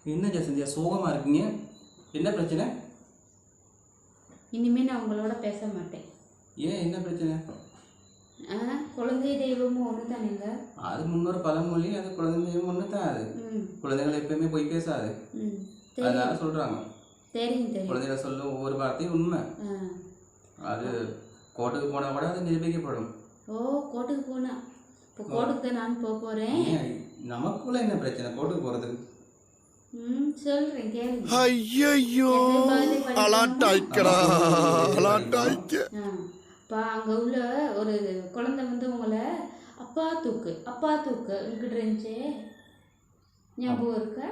என்ன ஜெசந்தியா சோகமா இருக்கீங்க? என்ன பிரச்சனை? இனிமே நான் உங்களோட பேச மாட்டேன். ஏன் என்ன பிரச்சனை? குழந்தை தெய்வமும் ஒன்று தானேங்க. அது முன்னொரு பழமொழி. அது குழந்தை தெய்வம் ஒன்று தான். அது குழந்தைகள் எப்பயுமே போய் பேசாது. அதனால சொல்றாங்க. தெரியும். குழந்தைகள் சொல்லும் ஒவ்வொரு வார்த்தையும் உண்மை. அது கோர்ட்டுக்கு போனா கூட அது நிரூபிக்கப்படும். ஓ, கோர்ட்டுக்கு போனா? இப்போ கோர்ட்டுக்கு தான் நான் போக போறேன். நமக்குள்ள என்ன பிரச்சனை கோர்ட்டுக்கு போறதுக்கு? சொல்றேன் கேளுங்க. ஐயோ அலாட்டாய்க்கடா அலாட்டாய்க்க. அங்க உள்ள ஒரு குழந்தை வந்து உங்களை அப்பா தூக்கு இங்கிட்டு இருந்துச்சு, ஞாபகம் இருக்கா?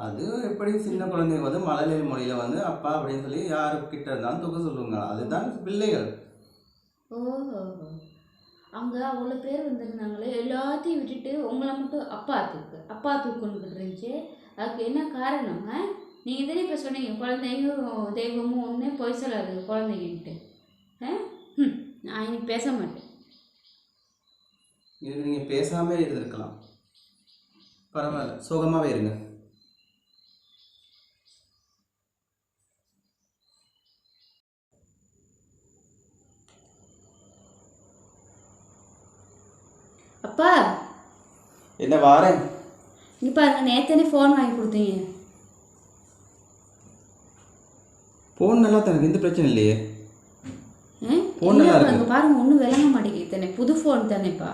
அது எப்படி சின்ன குழந்தைங்க வந்து மழலை மொழியில வந்து அப்பா அப்படின்னு சொல்லி யாரு கிட்ட இருந்தாலும் தூக்க சொல்லுவாங்க. அதுதான் பிள்ளைகள். ஓ, அவங்க அவ்வளோ பேர் வந்திருந்தாங்களே, எல்லாத்தையும் விட்டுட்டு உங்களை மட்டும் அப்பா தூக்குன்னு இருந்துச்சு. அதுக்கு என்ன காரணம்? நீங்கள் தானே இப்போ சொன்னீங்க குழந்தையும் தெய்வமும் ஒன்றே போய் சொல்லாது குழந்தைங்கன்ட்டு. நான் இனி பேச மாட்டேன். இதுக்கு நீங்கள் பேசாமே இருந்திருக்கலாம். பரவாயில்ல, சோகமாகவே இருங்க. அப்பா என்ன வாரேன்? நீ பாருங்க, நேத்தனே ஃபோன் வாங்கி கொடுத்தீங்க. ஃபோன் நல்லா தானே, எந்த பிரச்சனை இல்லையே. ஃபோன் நல்லா இருக்கு பாருங்க, ஒன்றும் விளங்க மாட்டேங்குது தானே, புது ஃபோன் தானேப்பா.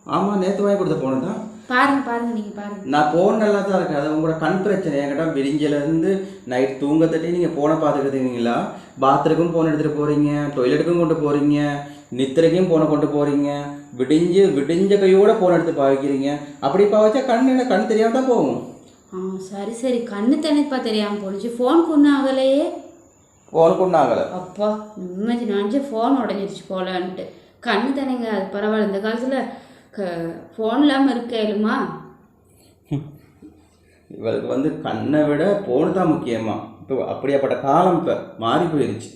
ஆமாம், நேற்று வாங்கி கொடுத்த ஃபோனு தான். பாருங்க நீங்கள் பாருங்க. நான் ஃபோன் நல்லா தான் இருக்கேன். அது உங்களோட கண் பிரச்சனை. என்கிட்ட விடிஞ்சிலேருந்து நைட் தூங்க தட்டி நீங்கள் ஃபோனை பார்த்துக்கிட்டீங்களா? பாத்ரூமுக்கும் ஃபோன் எடுத்துகிட்டு போகிறீங்க, டொய்லெட்டுக்கும் கொண்டு போகிறீங்க, நித்திரைக்கும் ஃபோனை கொண்டு போகிறீங்க, விடிஞ்ச கையோட ஃபோன் எடுத்து பாவிக்கிறீங்க. அப்படி பாவச்சா கண் தெரியாமல் தான் போகும். சரி, கண்ணு தானேப்பா தெரியாமல் போணுச்சு. ஃபோனுக்கு ஒன்றும் ஆகலையே. ஃபோனுக்கு ஒன்றும் ஆகலை. அப்பா நிம்மதி, நினச்சி ஃபோன் உடஞ்சிருச்சு போலான்ட்டு. கண்ணு தானேங்க, அது பரவாயில்ல. இந்த காலத்தில் ஃபோன் இல்லாமல் இருக்கலுமா? இவளுக்கு வந்து கண்ணை விட ஃபோனு தான் முக்கியமா. இப்போ அப்படியாப்பட்ட காலம் இப்போ மாறி போயிடுச்சு.